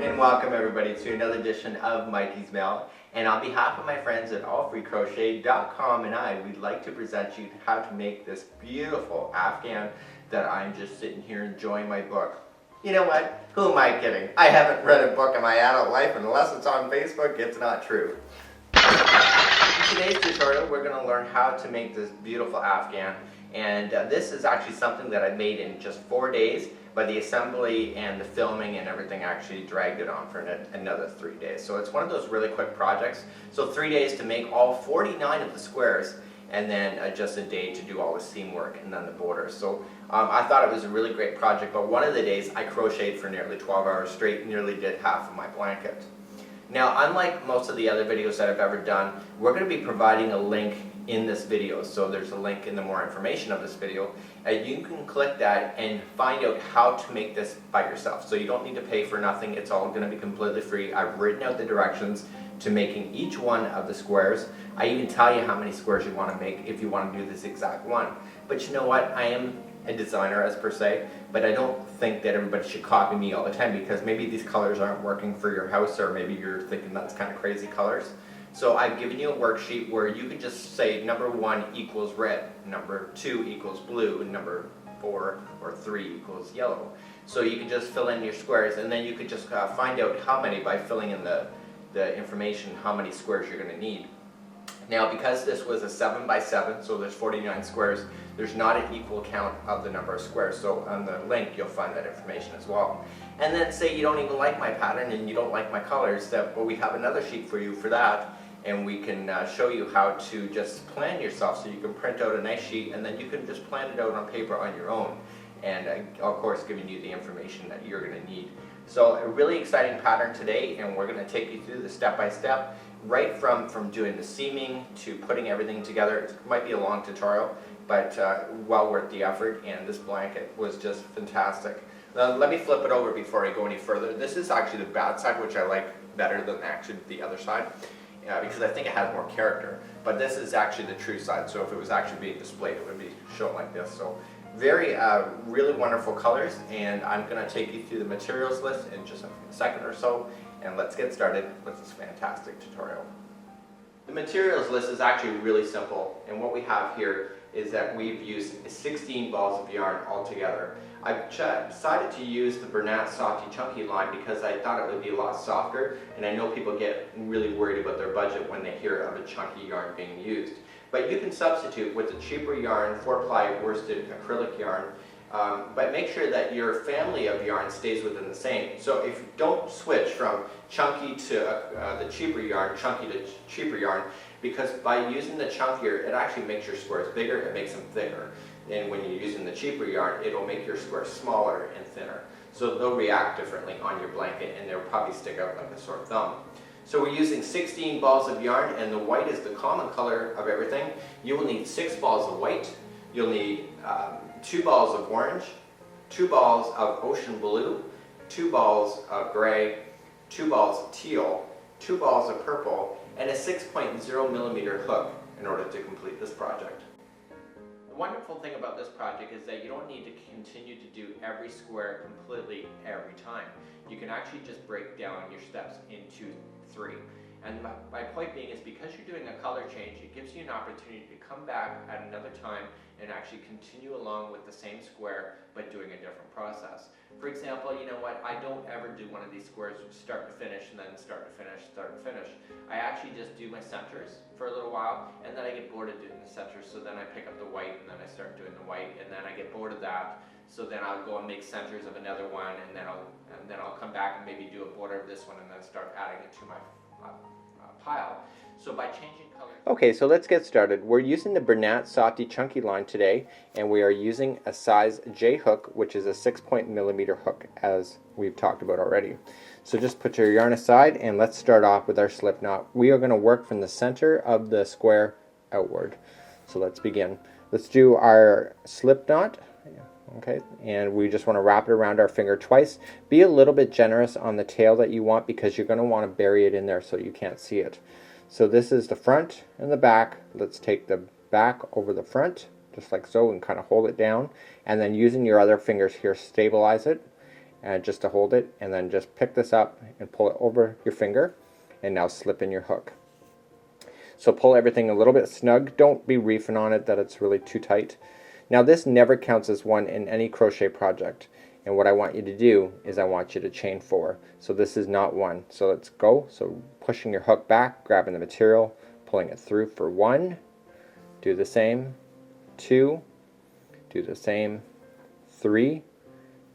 and welcome everybody to another edition of Mikey's Mail. And on behalf of my friends at AllFreeCrochet.com and we'd like to present you how to make this beautiful Afghan that I'm just sitting here enjoying my book. You know what? Who am I kidding? I haven't read a book in my adult life, and unless it's on Facebook, it's not true. In today's tutorial, we're going to learn how to make this beautiful Afghan. And this is actually something that I made in just 4 days, but the assembly and the filming and everything actually dragged it on for another 3 days. So it's one of those really quick projects. So 3 days to make all 49 of the squares, and then just a day to do all the seam work and then the borders. So I thought it was a really great project, but one of the days I crocheted for nearly 12 hours straight, nearly did half of my blanket. Now, unlike most of the other videos that I've ever done, we're going to be providing a link in this video. So there's a link in the more information of this video. You can click that and find out how to make this by yourself. So you don't need to pay for nothing. It's all going to be completely free. I've written out the directions to making each one of the squares. I even tell you how many squares you want to make if you want to do this exact one. But you know what? I am a designer as per se, but I don't think that everybody should copy me all the time, because maybe these colors aren't working for your house, or maybe you're thinking that's kind of crazy colors. So I've given you a worksheet where you can just say number 1 equals red, number 2 equals blue, and number 4 or 3 equals yellow. So you can just fill in your squares, and then you could just find out how many by filling in the information, how many squares you're going to need. Now, because this was a 7 by 7, so there's 49 squares, there's not an equal count of the number of squares. So on the link, you'll find that information as well. And then say you don't even like my pattern and you don't like my colors, well, we have another sheet for you for that. And we can show you how to just plan yourself, so you can print out a nice sheet and then you can just plan it out on paper on your own. And of course, giving you the information that you're going to need. So a really exciting pattern today, and we're going to take you through the step-by-step, right from doing the seaming to putting everything together. It might be a long tutorial, but well worth the effort, and this blanket was just fantastic. Now, let me flip it over before I go any further. This is actually the bad side, which I like better than actually the other side, because I think it has more character. But this is actually the true side, so if it was actually being displayed, it would be shown like this. So very, really wonderful colors, and I'm going to take you through the materials list in just a second or so, and let's get started with this fantastic tutorial. The materials list is actually really simple, and what we have here is that we've used 16 balls of yarn altogether. I've decided to use the Bernat Softy Chunky line because I thought it would be a lot softer, and I know people get really worried about their budget when they hear of a chunky yarn being used. But you can substitute with the cheaper yarn, 4-ply worsted acrylic yarn, but make sure that your family of yarn stays within the same. So if you don't switch from chunky to the cheaper yarn, chunky to cheaper yarn, because by using the chunkier, it actually makes your squares bigger, it makes them thicker. And when you're using the cheaper yarn, it'll make your squares smaller and thinner. So they'll react differently on your blanket, and they'll probably stick out like a sore thumb. So we're using 16 balls of yarn, and the white is the common color of everything. You will need 6 balls of white. You'll need 2 balls of orange, 2 balls of ocean blue, 2 balls of gray, 2 balls of teal, 2 balls of purple, and a 6.0 millimeter hook in order to complete this project. The wonderful thing about this project is that you don't need to continue to do every square completely every time. You can actually just break down your steps into 3. And my point being is, because you're doing a color change, it gives you an opportunity to come back at another time and actually continue along with the same square but doing a different process. For example, you know what, I don't ever do one of these squares start to finish and then start to finish, start to finish. I actually just do my centers for a little while, and then I get bored of doing the centers, so then I pick up the white and then I start doing the white, and then I get bored of that, so then I'll go and make centers of another one, and then I'll come back and maybe do a border of this one and then start adding it to my pile. So by changing colors. Okay, so let's get started. We're using the Bernat Softy Chunky line today, and we are using a size J hook, which is a 6-millimeter hook, as we've talked about already. So just put your yarn aside and let's start off with our slip knot. We are going to work from the center of the square outward. So let's begin. Let's do our slip knot. Okay, and we just want to wrap it around our finger twice. Be a little bit generous on the tail that you want, because you're going to want to bury it in there so you can't see it. So this is the front and the back. Let's take the back over the front, just like so, and kind of hold it down. And then using your other fingers here, stabilize it. just to hold it, and then just pick this up and pull it over your finger, and now slip in your hook. So pull everything a little bit snug. Don't be reefing on it that it's really too tight. Now this never counts as one in any crochet project, and what I want you to do is I want you to chain 4. So this is not 1. So let's go. So pushing your hook back, grabbing the material, pulling it through for 1, do the same, 2, do the same, 3,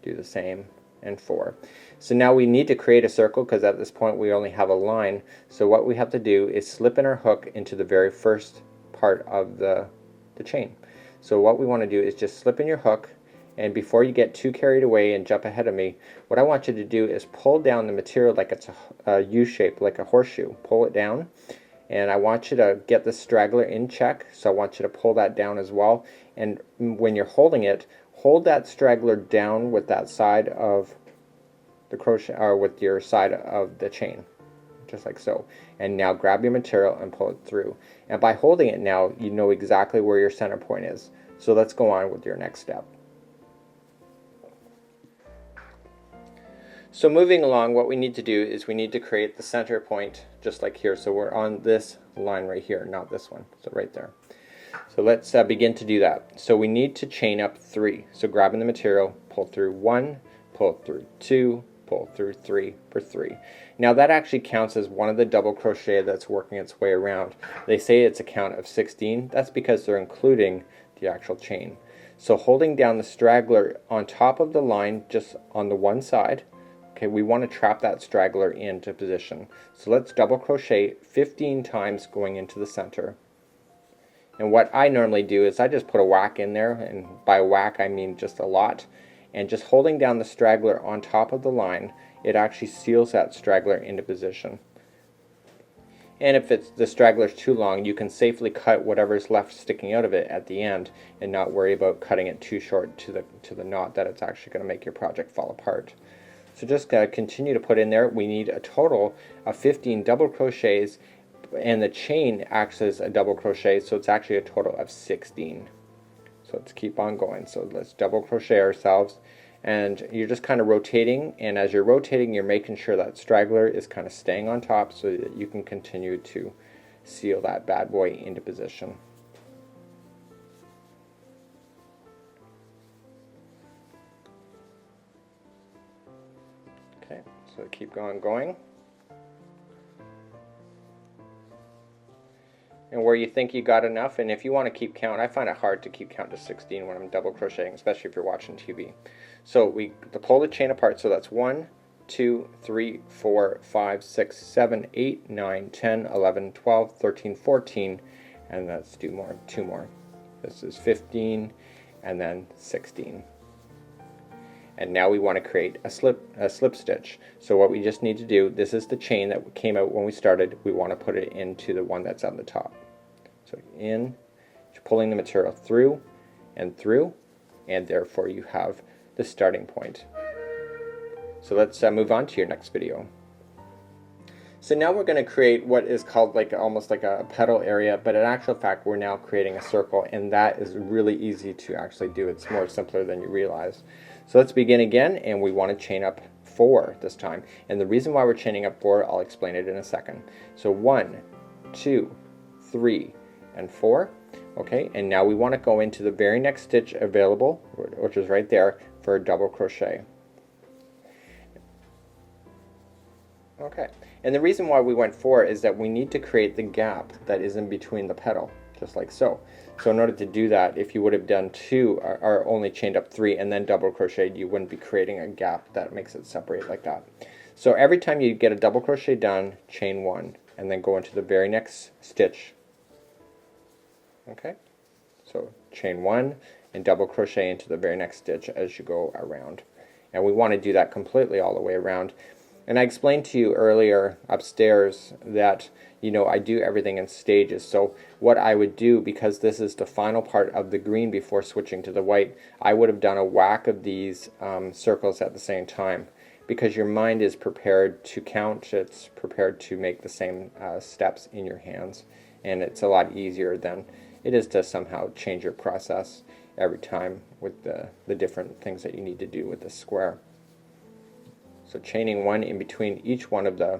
do the same, and 4. So now we need to create a circle because at this point we only have a line. So what we have to do is slip in our hook into the very first part of the chain. So what we want to do is just slip in your hook, and before you get too carried away and jump ahead of me, what I want you to do is pull down the material like it's a U shape, like a horseshoe. Pull it down, and I want you to get the straggler in check, so I want you to pull that down as well. And when you're holding it, hold that straggler down with that side of the crochet, or with your side of the chain, just like so. And now grab your material and pull it through. And by holding it now, you know exactly where your center point is. So let's go on with your next step. So moving along, what we need to do is we need to create the center point just like here. So we're on this line right here, not this one, so right there. So let's begin to do that. So we need to chain up 3. So grabbing the material, pull through 1, pull through 2, pull through 3 for 3. Now that actually counts as one of the double crochet that's working its way around. They say it's a count of 16. That's because they're including the actual chain. So holding down the straggler on top of the line, just on the one side, okay, we want to trap that straggler into position. So let's double crochet 15 times going into the center. And what I normally do is I just put a whack in there, and by whack I mean just a lot. And just holding down the straggler on top of the line, it actually seals that straggler into position. And if the straggler's too long, you can safely cut whatever's left sticking out of it at the end and not worry about cutting it too short to the knot that it's actually going to make your project fall apart. So just continue to put in there. We need a total of 15 double crochets, and the chain acts as a double crochet, so it's actually a total of 16. So let's keep on going. So let's double crochet ourselves, and you're just kind of rotating, and as you're rotating you're making sure that straggler is kind of staying on top so that you can continue to seal that bad boy into position. Okay, so keep going. And where you think you got enough, and if you want to keep count, I find it hard to keep count to 16 when I'm double crocheting, especially if you're watching TV. So we pull the chain apart, so that's 1, 2, 3, 4, 5, 6, 7, 8, 9, 10, 11, 12, 13, 14, and let's do more, 2 more. This is 15, and then 16. And now we want to create a slip stitch. So what we just need to do, this is the chain that came out when we started, we want to put it into the one that's on the top. So in, pulling the material through, and therefore you have the starting point. So let's move on to your next video. So now we're going to create what is called almost like a petal area, but in actual fact we're now creating a circle, and that is really easy to actually do. It's more simpler than you realize. So let's begin again, and we want to chain up 4 this time. And the reason why we're chaining up 4, I'll explain it in a second. So 1, 2, 3, and 4. Okay, and now we want to go into the very next stitch available, which is right there, for a double crochet. Okay, and the reason why we went 4 is that we need to create the gap that is in between the petal, just like so. So in order to do that, if you would have done 2 or only chained up 3 and then double crocheted, you wouldn't be creating a gap that makes it separate like that. So every time you get a double crochet done, chain 1 and then go into the very next stitch. Okay, so chain 1 and double crochet into the very next stitch as you go around. And we want to do that completely all the way around. And I explained to you earlier upstairs that, you know, I do everything in stages. So what I would do, because this is the final part of the green before switching to the white, I would have done a whack of these circles at the same time, because your mind is prepared to count, it's prepared to make the same steps in your hands, and it's a lot easier than it is to somehow change your process every time with the different things that you need to do with the square. So chaining 1 in between each one of the.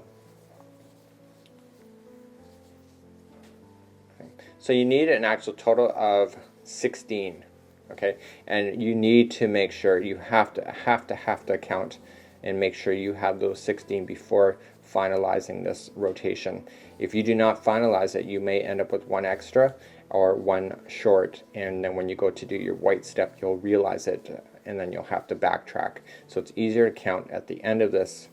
Okay. So you need an actual total of 16. Okay, and you need to make sure you have to count and make sure you have those 16 before finalizing this rotation. If you do not finalize it, you may end up with 1 extra or 1 short, and then when you go to do your white step, you'll realize it, and then you'll have to backtrack. So it's easier to count at the end of this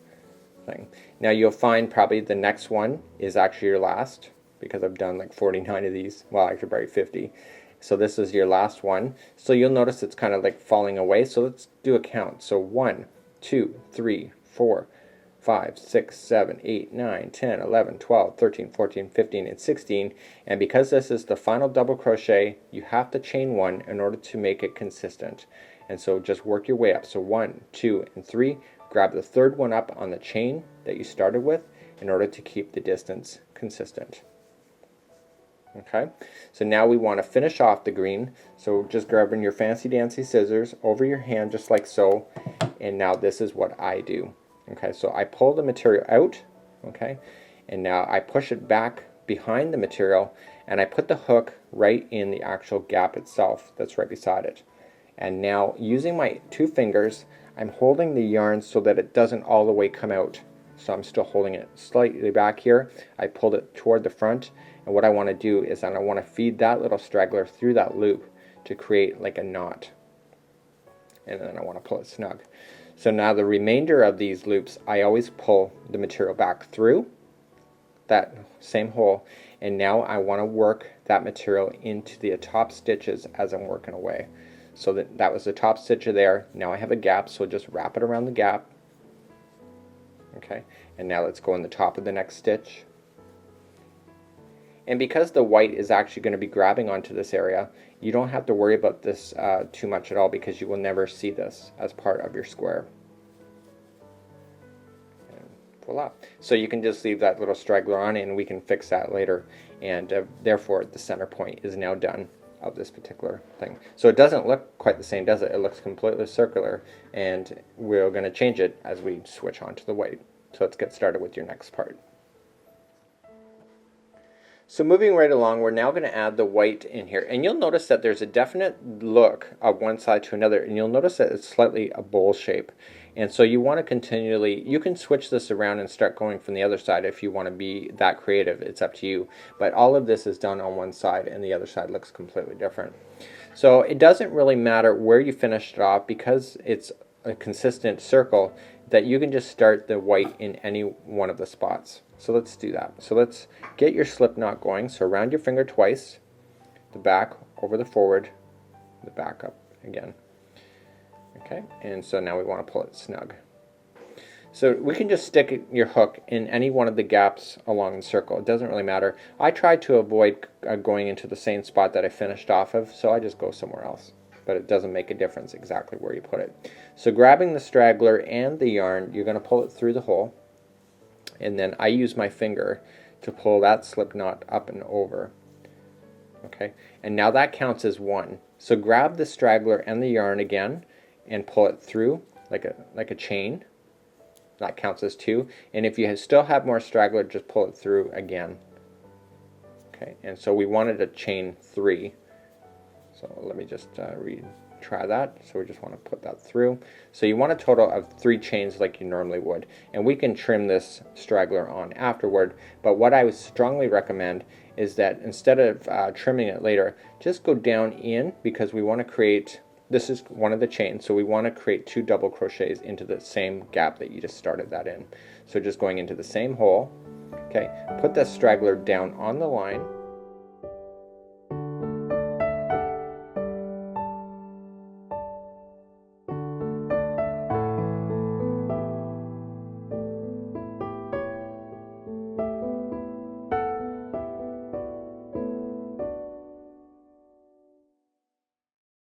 thing. Now you'll find probably the next one is actually your last, because I've done like 49 of these, well actually probably 50. So this is your last one. So you'll notice it's kind of like falling away. So let's do a count. So 1, 2, 3, 4, 5, 6, 7, 8, 9, 10, 11, 12, 13, 14, 15, and 16. And because this is the final double crochet, you have to chain 1 in order to make it consistent. And so just work your way up. So 1, 2, and 3. Grab the third one up on the chain that you started with in order to keep the distance consistent. Okay, so now we want to finish off the green. So just grabbing your fancy dancy scissors over your hand just like so, and now this is what I do. Okay, so I pull the material out, okay, and now I push it back behind the material, and I put the hook right in the actual gap itself that's right beside it. And now using my 2 fingers, I'm holding the yarn so that it doesn't all the way come out. So I'm still holding it slightly back here. I pulled it toward the front, and what I want to do is I want to feed that little straggler through that loop to create like a knot. And then I want to pull it snug. So now the remainder of these loops, I always pull the material back through that same hole, and now I want to work that material into the top stitches as I'm working away. So that was the top stitch there. Now I have a gap, so just wrap it around the gap. Okay, and now let's go in the top of the next stitch. And because the white is actually going to be grabbing onto this area, you don't have to worry about this too much at all, because you will never see this as part of your square. And voila. So you can just leave that little straggler on, and we can fix that later. And therefore the center point is now done of this particular thing. So it doesn't look quite the same, does it? It looks completely circular, and we're going to change it as we switch on to the white. So let's get started with your next part. So moving right along, we're now going to add the white in here, and you'll notice that there's a definite look of one side to another, and you'll notice that it's slightly a bowl shape. And so you want to continually, you can switch this around and start going from the other side if you want to be that creative. It's up to you. But all of this is done on one side, and the other side looks completely different. So it doesn't really matter where you finished it off, because it's a consistent circle, that you can just start the white in any one of the spots. So let's do that. So let's get your slip knot going. So around your finger twice, the back over the forward, the back up again. Okay, and so now we want to pull it snug. So we can just stick your hook in any one of the gaps along the circle. It doesn't really matter. I try to avoid going into the same spot that I finished off of, so I just go somewhere else. But it doesn't make a difference exactly where you put it. So grabbing the straggler and the yarn, you're going to pull it through the hole. And then I use my finger to pull that slip knot up and over. Okay, and now that counts as 1. So grab the straggler and the yarn again and pull it through like a chain. That counts as 2. And if you still have more straggler, just pull it through again. Okay, and so we wanted to chain 3. So let me just try that. So we just want to put that through. So you want a total of 3 chains like you normally would. And we can trim this straggler on afterward. But what I would strongly recommend is that instead of trimming it later, just go down in, because we want to create, this is one of the chains, so we want to create 2 double crochets into the same gap that you just started that in. So just going into the same hole. Okay, put that straggler down on the line.